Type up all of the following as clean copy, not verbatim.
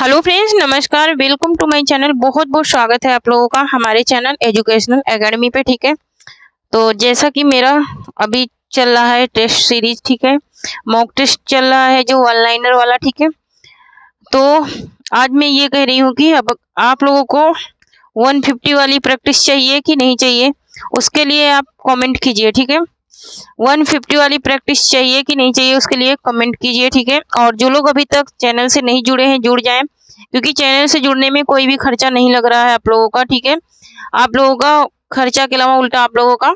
Hello friends, नमस्कार। Welcome to my channel. बहुत बहुत स्वागत है आप लोगों का हमारे चैनल एजुकेशनल एकेडमी पे। ठीक है, तो जैसा कि मेरा अभी चल रहा है टेस्ट सीरीज, ठीक है, मॉक टेस्ट चल रहा है जो ऑनलाइनर वाला। ठीक है, तो आज मैं ये कह रही हूँ कि अब आप लोगों को 150 वाली प्रैक्टिस चाहिए कि नहीं चाहिए, उसके लिए आप कमेंट कीजिए। ठीक है, 150 वाली प्रैक्टिस चाहिए कि नहीं चाहिए, उसके लिए कमेंट कीजिए। ठीक है, और जो लोग अभी तक चैनल से नहीं जुड़े हैं जुड़ जाएं, क्योंकि चैनल से जुड़ने में कोई भी खर्चा नहीं लग रहा है आप लोगों का। ठीक है, आप लोगों का खर्चा के अलावा उल्टा आप लोगों का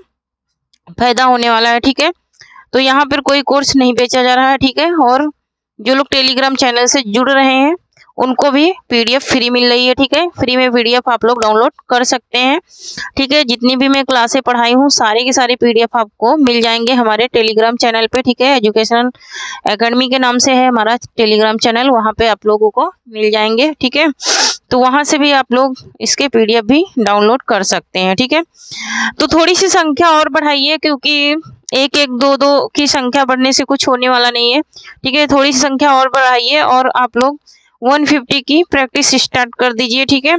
फायदा होने वाला है। ठीक है, तो यहाँ पर कोई कोर्स नहीं बेचा जा रहा है। ठीक है, और जो लोग टेलीग्राम चैनल से जुड़ रहे हैं उनको भी पीडीएफ फ्री मिल रही है। ठीक है, फ्री में पीडीएफ आप लोग डाउनलोड कर सकते हैं। ठीक है, जितनी भी मैं क्लासें पढ़ाई हूँ सारे के सारे पीडीएफ आपको मिल जाएंगे हमारे टेलीग्राम चैनल पे। ठीक है, एजुकेशनल एकेडमी के नाम से है हमारा टेलीग्राम चैनल, वहाँ पे आप लोगों को मिल जाएंगे। ठीक है, तो वहाँ से भी आप लोग इसके पीडीएफ भी डाउनलोड कर सकते हैं। ठीक है, तो थोड़ी सी संख्या और बढ़ाइए, क्योंकि एक एक दो दो की संख्या बढ़ने से कुछ होने वाला नहीं है। ठीक है, थोड़ी सी संख्या और बढ़ाइए और आप लोग 150 की प्रैक्टिस स्टार्ट कर दीजिए। ठीक है,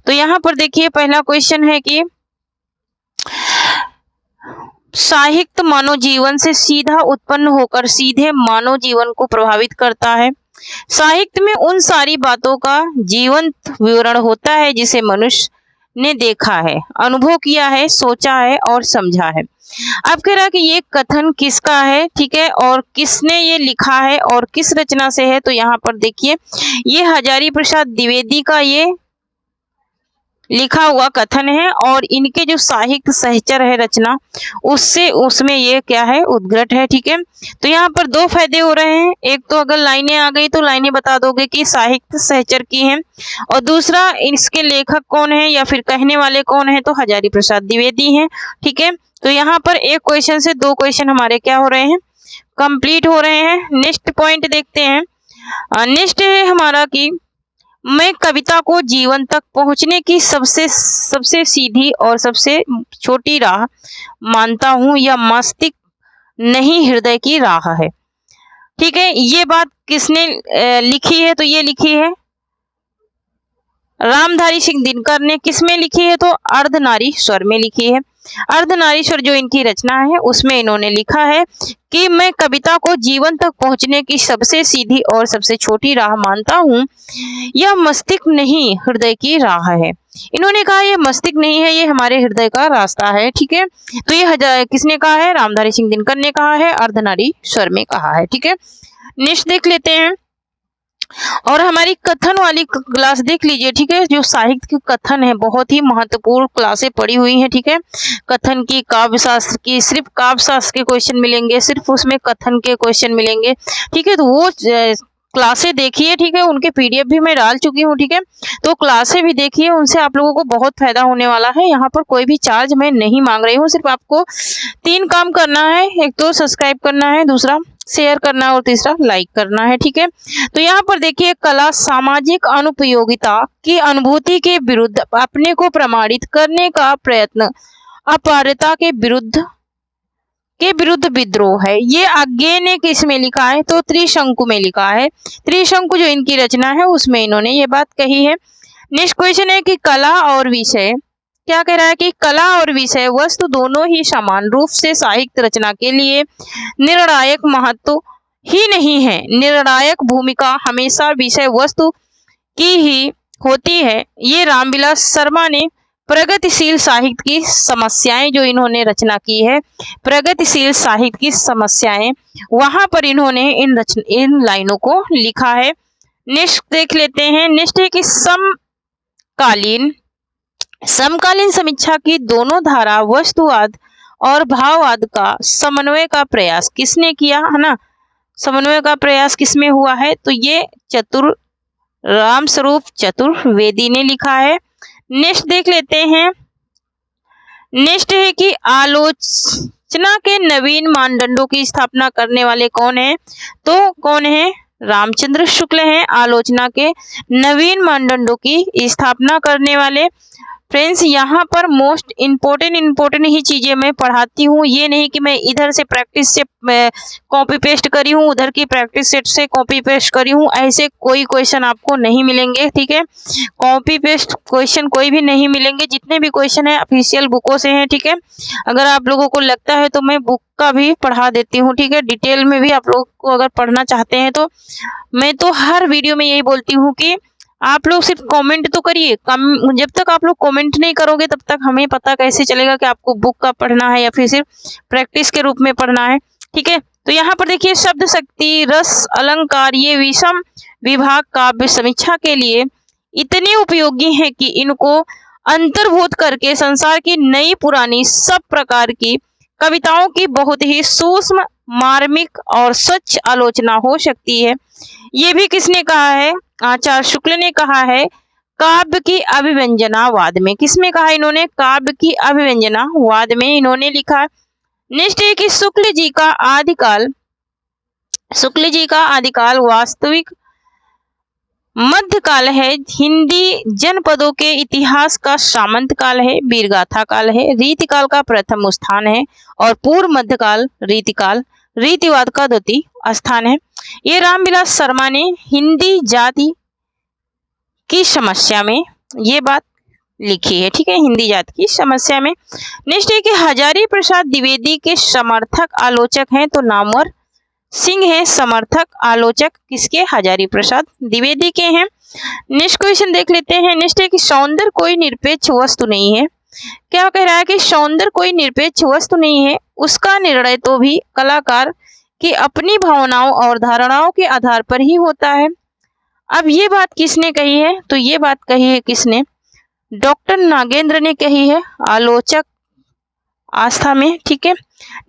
तो यहाँ पर देखिए पहला क्वेश्चन है कि साहित्य मानव जीवन से सीधा उत्पन्न होकर सीधे मानव जीवन को प्रभावित करता है। साहित्य में उन सारी बातों का जीवंत विवरण होता है जिसे मनुष्य ने देखा है, अनुभव किया है, सोचा है और समझा है। अब कह रहा है कि ये कथन किसका है, ठीक है, और किसने ये लिखा है और किस रचना से है। तो यहाँ पर देखिए ये हजारी प्रसाद द्विवेदी का ये लिखा हुआ कथन है, और इनके जो साहित्य सहचर है रचना उसमें ये क्या है, उद्घट है। ठीक है, तो यहाँ पर दो फायदे हो रहे हैं। एक तो अगर लाइनें आ गई तो लाइनें बता दोगे कि साहित्य सहचर की हैं, और दूसरा इसके लेखक कौन है या फिर कहने वाले कौन है, तो हजारी प्रसाद द्विवेदी हैं। ठीक है, तो यहाँ पर एक क्वेश्चन से दो क्वेश्चन हमारे क्या हो रहे हैं, कंप्लीट हो रहे हैं। नेक्स्ट पॉइंट देखते हैं। नेक्स्ट है हमारा कि मैं कविता को जीवन तक पहुंचने की सबसे सीधी और सबसे छोटी राह मानता हूं, यह मस्तिष्क नहीं हृदय की राह है। ठीक है, ये बात किसने लिखी है, तो ये लिखी है रामधारी सिंह दिनकर ने। किसमें लिखी है, तो अर्धनारीश्वर में लिखी है। अर्धनारीश्वर जो इनकी रचना है उसमें इन्होंने लिखा है कि मैं कविता को जीवन तक पहुंचने की सबसे सीधी और सबसे छोटी राह मानता हूं, यह मस्तिष्क नहीं हृदय की राह है। इन्होंने कहा ये मस्तिष्क नहीं है, ये हमारे हृदय का रास्ता है। ठीक है, तो ये किसने कहा है, रामधारी सिंह दिनकर ने कहा है, अर्धनारीश्वर में कहा है। ठीक है, नेक्स्ट देख लेते हैं। और हमारी कथन वाली क्लास देख लीजिए। ठीक है, जो साहित्य की कथन है बहुत ही महत्वपूर्ण क्लासें पड़ी हुई हैं। ठीक है, कथन की, काव्य शास्त्र की, सिर्फ काव्य शास्त्र के क्वेश्चन मिलेंगे, सिर्फ उसमें कथन के क्वेश्चन मिलेंगे। ठीक है, तो वो क्लासें देखिए। ठीक है, उनके पीडीएफ भी मैं डाल चुकी हूँ। ठीक है, तो क्लासें भी देखिए, उनसे आप लोगों को बहुत फायदा होने वाला है। यहाँ पर कोई भी चार्ज मैं नहीं मांग रही हूँ, सिर्फ आपको 3 काम करना है। एक तो सब्सक्राइब करना है, दूसरा शेयर करना है और तीसरा लाइक करना है। ठीक है, तो यहाँ पर देखिए कला सामाजिक अनुपयोगिता की अनुभूति के विरुद्ध अपने को प्रमाणित करने का प्रयत्न, अपारता के विरुद्ध विद्रोह है। ये आज्ञे ने किस में लिखा है, तो त्रिशंकु में लिखा है। त्रिशंकु जो इनकी रचना है उसमें इन्होंने ये बात कही है। नेक्स्ट क्वेश्चन है कि कला और विषय क्या कह रहा है कि कला और विषय वस्तु दोनों ही समान रूप से साहित्य रचना के लिए निर्णायक महत्व ही नहीं है। निर्णायक भूमिका हमेशा विषय वस्तु की ही होती है। ये रामविलास शर्मा ने प्रगतिशील साहित्य की समस्याएं जो इन्होंने रचना की है, प्रगतिशील साहित्य की समस्याएं, वहां पर इन्होंने इन लाइनों को लिखा है। नेक्स्ट देख लेते हैं। नेक्स्ट है कि समकालीन समीक्षा की दोनों धारा वस्तुवाद और भाववाद का समन्वय का प्रयास किसने किया है ना, समन्वय का प्रयास किसमें हुआ है, तो ये रामस्वरूप चतुर्वेदी ने लिखा है। नेक्स्ट देख लेते हैं। नेक्स्ट है कि आलोचना के नवीन मानदंडों की स्थापना करने वाले कौन है, तो कौन है, रामचंद्र शुक्ल हैं आलोचना के नवीन मानदंडों की स्थापना करने वाले। फ्रेंड्स यहाँ पर मोस्ट इम्पोर्टेंट ही चीज़ें मैं पढ़ाती हूँ, ये नहीं कि मैं इधर से प्रैक्टिस से कॉपी पेस्ट करी हूँ, उधर की प्रैक्टिस सेट से कॉपी पेस्ट करी हूँ, ऐसे कोई क्वेश्चन आपको नहीं मिलेंगे। ठीक है, कॉपी पेस्ट क्वेश्चन कोई भी नहीं मिलेंगे, जितने भी क्वेश्चन है ऑफिशियल बुकों से हैं। ठीक है, अगर आप लोगों को लगता है तो मैं बुक का भी पढ़ा देती हूँ। ठीक है, डिटेल में भी आप लोग को अगर पढ़ना चाहते हैं तो मैं तो हर वीडियो में यही बोलती हूँ कि आप लोग सिर्फ कमेंट तो करिए। जब तक आप लोग कमेंट नहीं करोगे तब तक हमें पता कैसे चलेगा कि आपको बुक का पढ़ना है या फिर सिर्फ प्रैक्टिस के रूप में पढ़ना है। ठीक है, तो यहाँ पर देखिए शब्द शक्ति, रस, अलंकार ये विषम विभाग काव्य समीक्षा के लिए इतने उपयोगी हैं कि इनको अंतर्भूत करके संसार की नई पुरानी सब प्रकार की कविताओं की बहुत ही सूक्ष्म, मार्मिक और स्वच्छ आलोचना हो सकती है। ये भी किसने कहा है? आचार्य शुक्ल ने कहा है काव्य की अभिव्यंजना वाद में। किसमें कहा इन्होंने? काव्य की अभिव्यंजना वाद में इन्होंने लिखा। नेक्स्ट है कि शुक्ल जी का आदिकाल वास्तविक मध्यकाल है, हिंदी जनपदों के इतिहास का सामंत काल है, वीरगाथा काल है, रीतिकाल का प्रथम स्थान है और पूर्व मध्यकाल रीतिवाद का द्वितीय स्थान है। ये रामविलास शर्मा ने हिंदी जाति की समस्या में ये बात लिखी है। ठीक है, हिंदी जाति की समस्या में। नेक्स्ट है कि हजारी प्रसाद द्विवेदी के समर्थक आलोचक हैं तो नामवर सिंह है समर्थक आलोचक किसके? हजारी प्रसाद द्विवेदी के हैं। नेक्स्ट क्वेश्चन देख लेते हैं। नेक्स्ट है कि सौंदर्य कोई निरपेक्ष वस्तु नहीं है। क्या कह रहा है कि सौंदर्य कोई निरपेक्ष वस्तु नहीं है, उसका निर्णय तो भी कलाकार की अपनी भावनाओं और धारणाओं के आधार पर ही होता है। अब ये बात किसने कही है? तो ये बात कही है किसने? डॉक्टर नागेंद्र ने कही है, आलोचक आस्था में। ठीक है,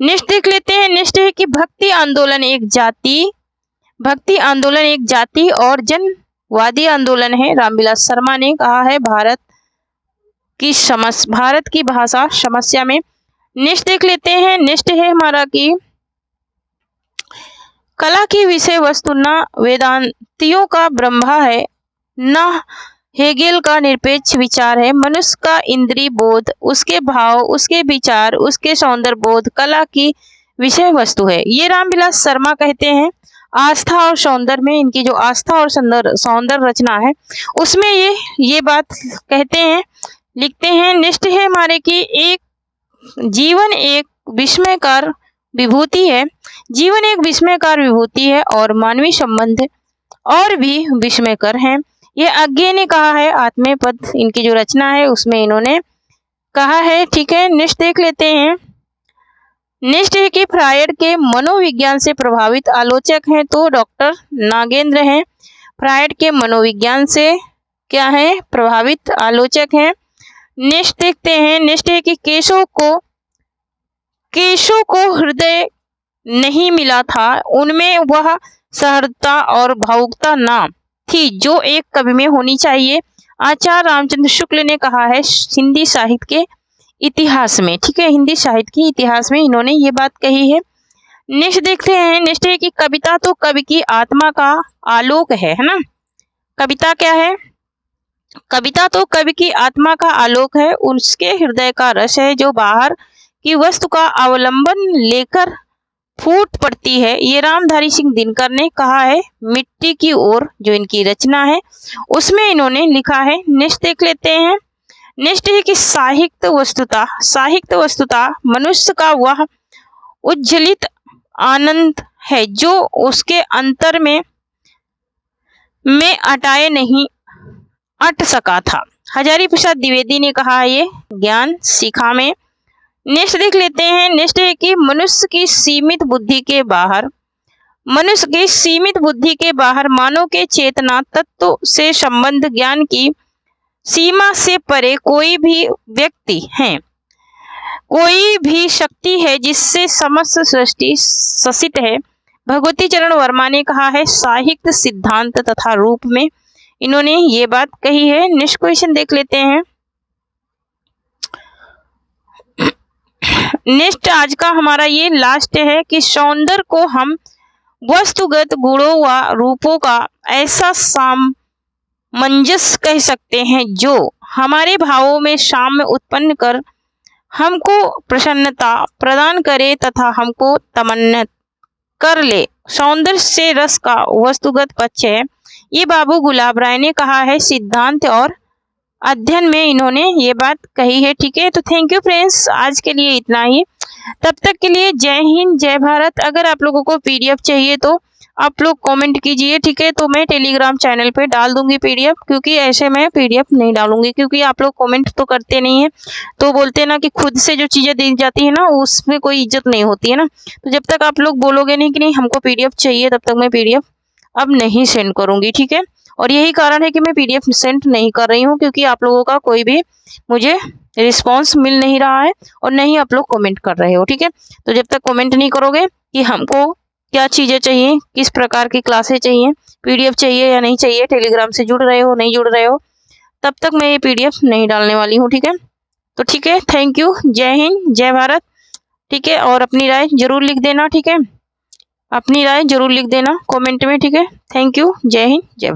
नेक्स्ट देख लेते हैं। नेक्स्ट है कि भक्ति आंदोलन एक जाति और जनवादी आंदोलन है। रामविलास शर्मा ने कहा है भारत की भाषा समस्या में। नेक्स्ट देख लेते हैं। नेक्स्ट है हमारा कि कला की विषय वस्तु न वेदांतियों का ब्रह्मा है, न हेगेल का निरपेक्ष विचार है। मनुष्य का इंद्रिय बोध, उसके भाव, उसके विचार, उसके सौंदर्य बोध कला की विषय वस्तु है। ये रामविलास शर्मा कहते हैं। आस्था और सौंदर्य में इनकी जो आस्था और सौंदर्य रचना है उसमें ये बात कहते हैं, लिखते हैं। नेक्स्ट है हमारे कि जीवन एक विस्मयकार विभूति है। जीवन एक विस्मयकार विभूति है और मानवीय संबंध और भी विस्मयकर हैं। ये अज्ञे ने कहा है, आत्मीय पद इनकी जो रचना है उसमें इन्होंने कहा है। ठीक है, नेक्स्ट देख लेते हैं। नेक्स्ट है कि फ्रायड के मनोविज्ञान से प्रभावित आलोचक हैं तो डॉक्टर नागेंद्र हैं। फ्रायड के मनोविज्ञान से क्या है? प्रभावित आलोचक हैं। नेक्स्ट देखते हैं। नेक्स्ट है कि केशव को हृदय नहीं मिला था, उनमें वह सहृदता और भावुकता ना थी जो एक कवि में होनी चाहिए। आचार्य रामचंद्र शुक्ल ने कहा है हिंदी साहित्य के इतिहास में। ठीक है, हिंदी साहित्य के इतिहास में इन्होंने ये बात कही है। नेक्स्ट देखते हैं। नेक्स्ट है कि कविता तो कवि की आत्मा का आलोक है ना। कविता क्या है? कविता तो कवि की आत्मा का आलोक है, उसके हृदय का रस है जो बाहर की वस्तु का अवलंबन लेकर फूट पड़ती है। ये रामधारी सिंह दिनकर ने कहा है। मिट्टी की ओर जो इनकी रचना है उसमें इन्होंने लिखा है। नेक्स्ट देख लेते हैं। नेक्स्ट है कि साहित्य वस्तुता मनुष्य का वह उज्ज्वलित आनंद है जो उसके अंतर में अटाए नहीं अट सका था। हजारी प्रसाद द्विवेदी ने कहा ये ज्ञान शिखा में। नेक्स्ट देख लेते हैं। नेक्स्ट है कि मनुष्य की सीमित बुद्धि के बाहर मानव के चेतना तत्व से संबंध ज्ञान की सीमा से परे कोई भी व्यक्ति है, कोई भी शक्ति है जिससे समस्त सृष्टि ससित है। भगवती चरण वर्मा ने कहा है साहित्य सिद्धांत तथा रूप में इन्होंने ये बात कही है। नेक्स्ट क्वेश्चन देख लेते हैं। नेक्स्ट आज का हमारा ये लास्ट है कि सौंदर्य को हम वस्तुगत गुणों व रूपों का ऐसा सामंजस्य कह सकते हैं जो हमारे भावों में साम्य उत्पन्न कर हमको प्रसन्नता प्रदान करे तथा हमको तमन्नत कर ले। सौंदर्य से रस का वस्तुगत पक्ष है। ये बाबू गुलाब राय ने कहा है, सिद्धांत और अध्ययन में इन्होंने ये बात कही है। ठीक है, तो थैंक यू फ्रेंड्स, आज के लिए इतना ही। तब तक के लिए जय हिंद, जय भारत। अगर आप लोगों को पीडीएफ चाहिए तो आप लोग कमेंट कीजिए। ठीक है, तो मैं टेलीग्राम चैनल पे डाल दूंगी पीडीएफ, क्योंकि ऐसे मैं पीडीएफ नहीं डालूंगी, क्योंकि आप लोग कमेंट तो करते नहीं है। तो बोलते हैं ना कि खुद से जो चीज़ें दी जाती है ना, उसमें कोई इज्जत नहीं होती है ना। तो जब तक आप लोग बोलोगे नहीं कि नहीं हमको पीडीएफ चाहिए, तब तक मैं पीडीएफ अब नहीं सेंड करूंगी। ठीक है, और यही कारण है कि मैं पीडीएफ सेंड नहीं कर रही हूँ, क्योंकि आप लोगों का कोई भी मुझे रिस्पांस मिल नहीं रहा है और नहीं आप लोग कमेंट कर रहे हो। ठीक है, तो जब तक कमेंट नहीं करोगे कि हमको क्या चीज़ें चाहिए, किस प्रकार की क्लासें चाहिए, पीडीएफ चाहिए या नहीं चाहिए, टेलीग्राम से जुड़ रहे हो नहीं जुड़ रहे हो, तब तक मैं ये पीडीएफ नहीं डालने वाली हूँ। ठीक है, तो ठीक है, थैंक यू, जय हिंद, जय भारत। ठीक है, और अपनी राय जरूर लिख देना। ठीक है, अपनी राय जरूर लिख देना कमेंट में। ठीक है, थैंक यू, जय हिंद, जय भारत।